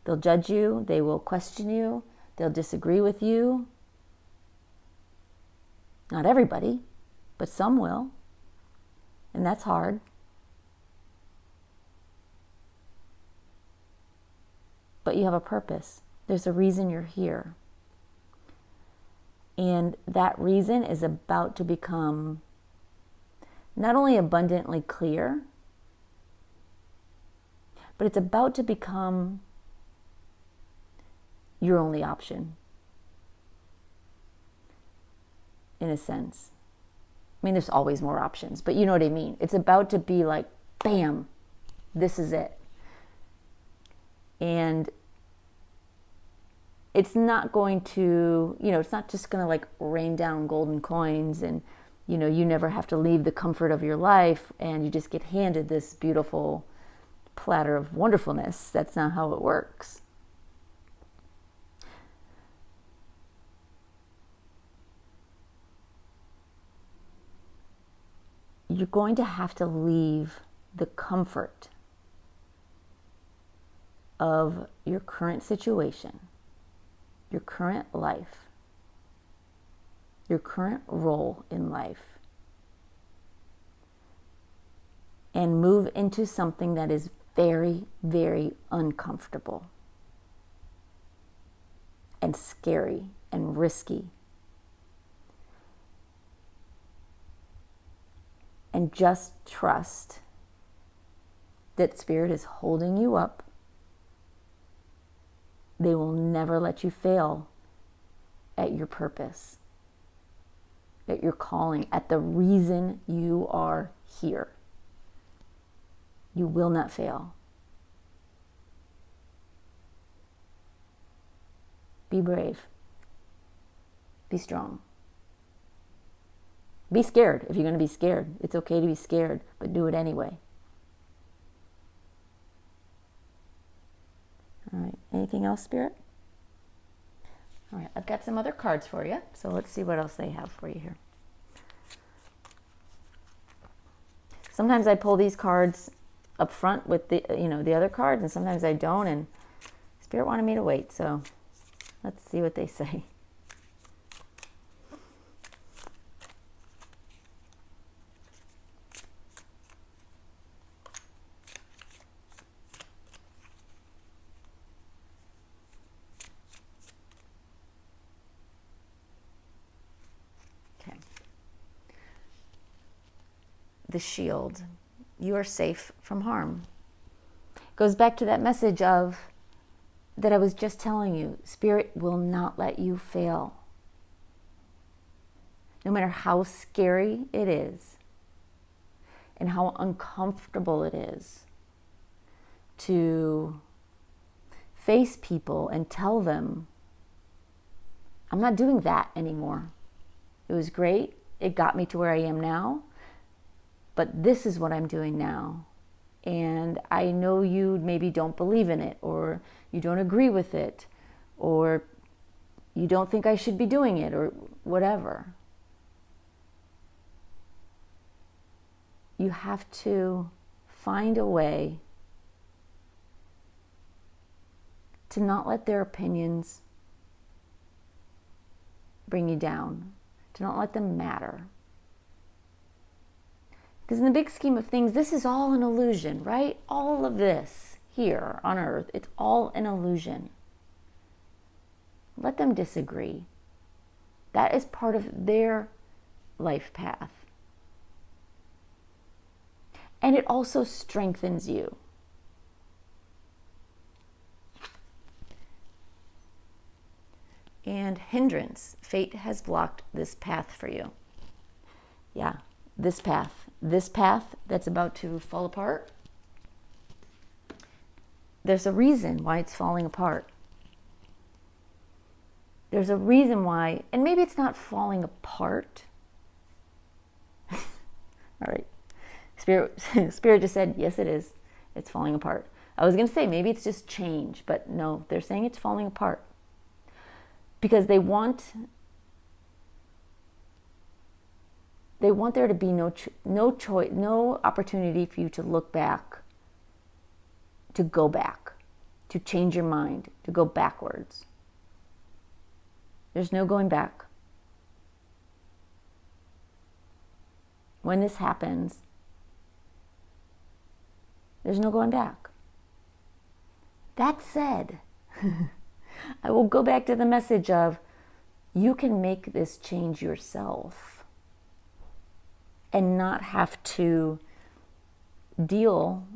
They'll judge you, they will question you, they'll disagree with you. Not everybody, but some will. And that's hard. But you have a purpose. There's a reason you're here. And that reason is about to become not only abundantly clear, but it's about to become your only option, in a sense. I mean, there's always more options, but you know what I mean. It's about to be like, bam, this is it. And it's not going to, it's not just going to like rain down golden coins and, you never have to leave the comfort of your life and you just get handed this beautiful platter of wonderfulness. That's not how it works. You're going to have to leave the comfort of your current situation, your current life, your current role in life, and move into something that is very, very uncomfortable and scary and risky. And just trust that Spirit is holding you up. They will never let you fail at your purpose, at your calling, at the reason you are here. You will not fail. Be brave. Be strong. Be scared if you're going to be scared. It's okay to be scared, but do it anyway. All right, anything else, Spirit? All right, I've got some other cards for you, so let's see what else they have for you here. Sometimes I pull these cards up front with the other cards, and sometimes I don't, and Spirit wanted me to wait, so let's see what they say. The shield. You are safe from harm. Goes back to that message of that I was just telling you. Spirit will not let you fail. No matter how scary it is and how uncomfortable it is to face people and tell them, I'm not doing that anymore. It was great. It got me to where I am now. But this is what I'm doing now. And I know you maybe don't believe in it, or you don't agree with it, or you don't think I should be doing it, or whatever. You have to find a way to not let their opinions bring you down, to not let them matter. Because in the big scheme of things, this is all an illusion, right? All of this here on earth, it's all an illusion. Let them disagree. That is part of their life path. And it also strengthens you. And hindrance. Fate has blocked this path for you. Yeah, this path that's about to fall apart, there's a reason why it's falling apart. There's a reason why, and maybe it's not falling apart. All right. Spirit just said, yes, it is. It's falling apart. I was going to say, maybe it's just change, but no, they're saying it's falling apart. Because they want there to be no choice, no opportunity for you to look back, to go back, to change your mind, to go backwards. There's no going back. When this happens, there's no going back. That said, I will go back to the message of you can make this change yourself and not have to deal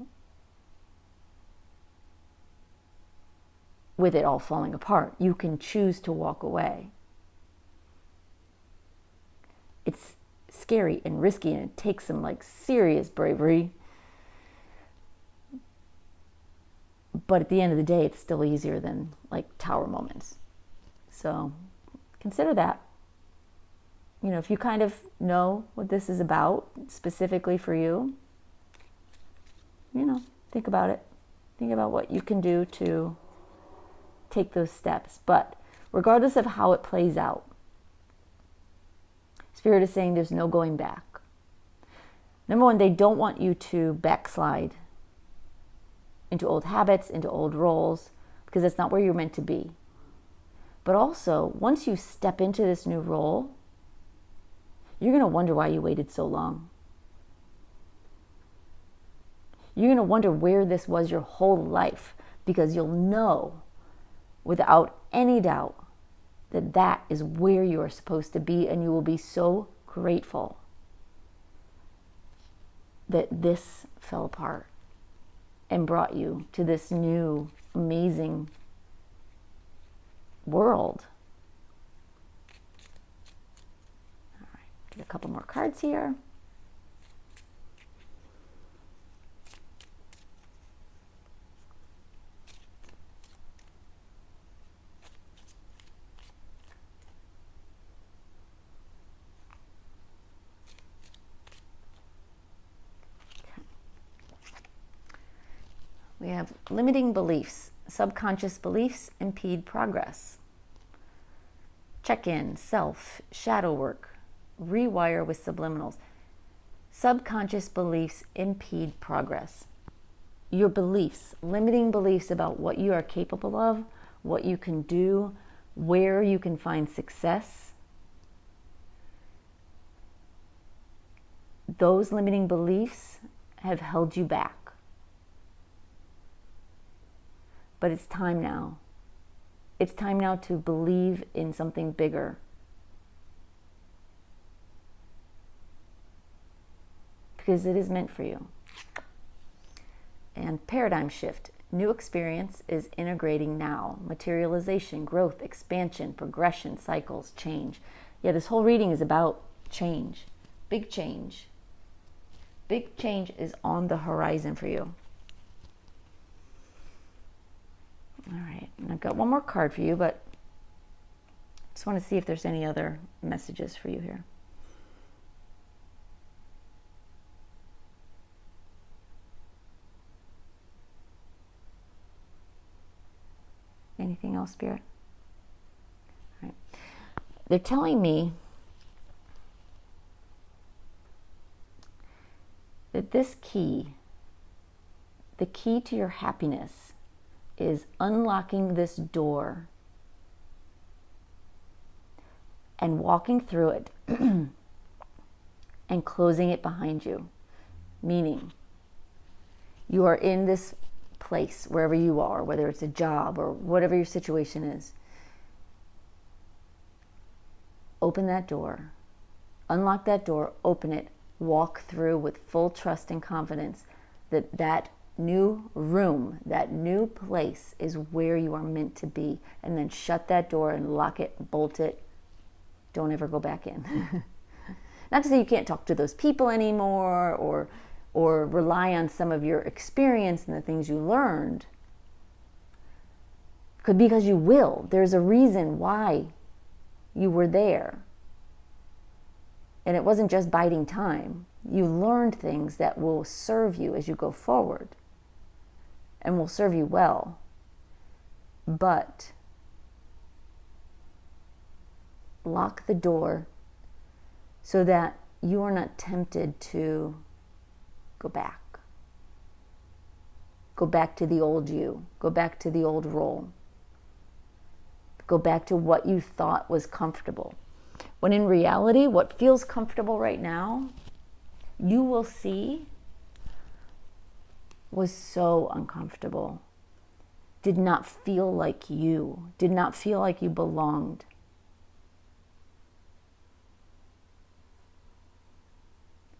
with it all falling apart. You can choose to walk away. It's scary and risky, and it takes some like serious bravery. But at the end of the day, it's still easier than like tower moments. So consider that. You know, if you kind of know what this is about specifically for you, you know, think about it. Think about what you can do to take those steps. But regardless of how it plays out, Spirit is saying there's no going back. Number one, they don't want you to backslide into old habits, into old roles, because that's not where you're meant to be. But also, once you step into this new role, you're going to wonder why you waited so long. You're going to wonder where this was your whole life, because you'll know without any doubt that that is where you are supposed to be, and you will be so grateful that this fell apart and brought you to this new, amazing world. All right, get a couple more cards here. We have limiting beliefs. Subconscious beliefs impede progress. Check-in, self, shadow work, rewire with subliminals. Subconscious beliefs impede progress. Your beliefs, limiting beliefs about what you are capable of, what you can do, where you can find success. Those limiting beliefs have held you back. But it's time now. It's time now to believe in something bigger. Because it is meant for you. And paradigm shift. New experience is integrating now. Materialization, growth, expansion, progression, cycles, change. Yeah, this whole reading is about change. Big change. Big change is on the horizon for you. All right, and I've got one more card for you, but just want to see if there's any other messages for you here. Anything else, Spirit? All right. They're telling me that this key, the key to your happiness, is unlocking this door and walking through it and closing it behind you. Meaning, you are in this place, wherever you are, whether it's a job or whatever your situation is. Open that door, unlock that door, open it, walk through with full trust and confidence that that new room, that new place is where you are meant to be, and then shut that door and lock it, bolt it. Don't ever go back in. Not to say you can't talk to those people anymore or rely on some of your experience and the things you learned. Because you will. There's a reason why you were there. And it wasn't just biding time. You learned things that will serve you as you go forward and will serve you well. But lock the door so that you are not tempted to go back. Go back to the old you. Go back to the old role. Go back to what you thought was comfortable. When in reality, what feels comfortable right now, you will see was so uncomfortable. Did not feel like you. Did not feel like you belonged.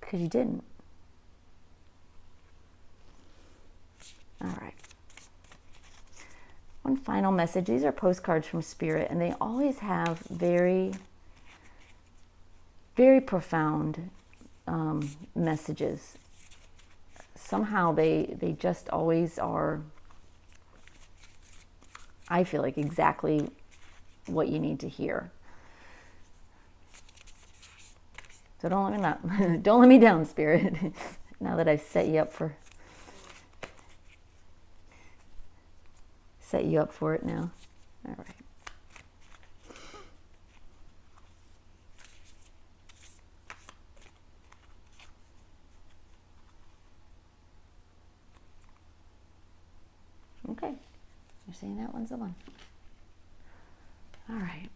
Because you didn't. All right. One final message. These are postcards from Spirit, and they always have very, very profound messages. Somehow they just always are, I feel like, exactly what you need to hear. So don't let me down, Spirit. Now that I've set you up for it now. All right. Okay, you're saying that one's the one. All right.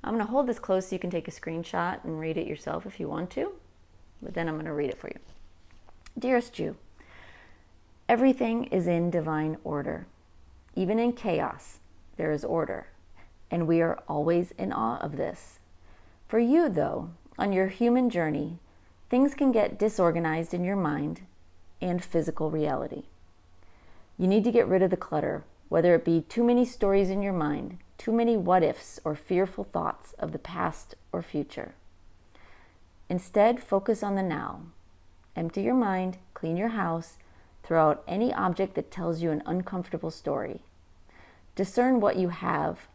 I'm going to hold this close so you can take a screenshot and read it yourself if you want to, but then I'm going to read it for you. Dearest Jew, everything is in divine order. Even in chaos, there is order, and we are always in awe of this. For you, though, on your human journey, things can get disorganized in your mind and physical reality. You need to get rid of the clutter, whether it be too many stories in your mind, too many what-ifs or fearful thoughts of the past or future. Instead, focus on the now. Empty your mind, clean your house, throw out any object that tells you an uncomfortable story. Discern what you have.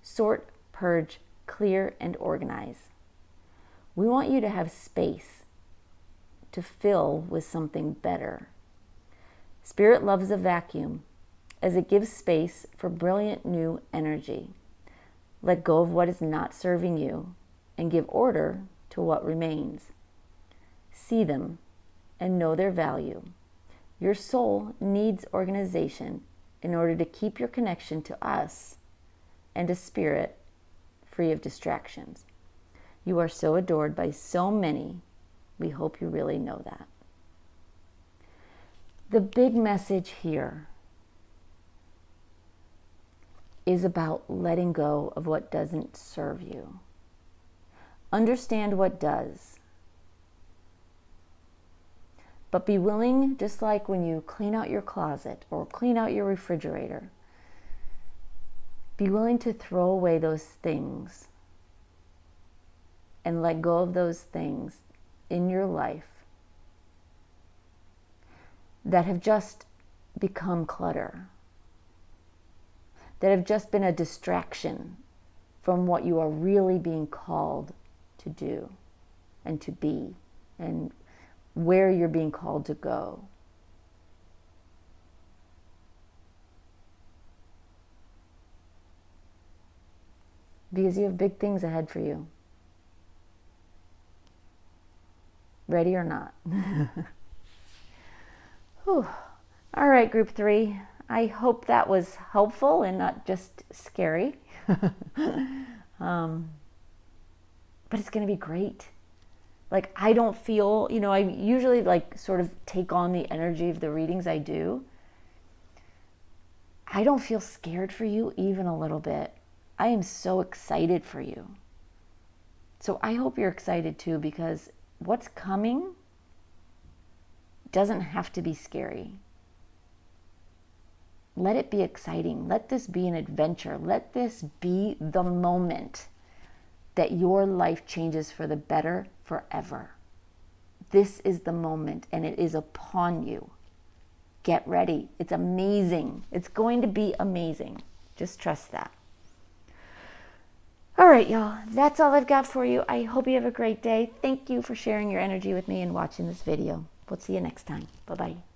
Sort, purge, clear, and organize. We want you to have space to fill with something better. Spirit loves a vacuum, as it gives space for brilliant new energy. Let go of what is not serving you and give order to what remains. See them and know their value. Your soul needs organization in order to keep your connection to us and to Spirit free of distractions. You are so adored by so many. We hope you really know that. The big message here is about letting go of what doesn't serve you. Understand what does. But be willing, just like when you clean out your closet or clean out your refrigerator, be willing to throw away those things and let go of those things in your life that have just become clutter, that have just been a distraction from what you are really being called to do and to be and where you're being called to go. Because you have big things ahead for you. Ready or not. Whew. All right, group 3. I hope that was helpful and not just scary. But it's going to be great. Like, I don't feel, I usually sort of take on the energy of the readings I do. I don't feel scared for you even a little bit. I am so excited for you. So I hope you're excited too, because what's coming doesn't have to be scary. Let it be exciting. Let this be an adventure. Let this be the moment that your life changes for the better forever. This is the moment, and it is upon you. Get ready. It's amazing. It's going to be amazing. Just trust that. All right, y'all. That's all I've got for you. I hope you have a great day. Thank you for sharing your energy with me and watching this video. We'll see you next time. Bye-bye.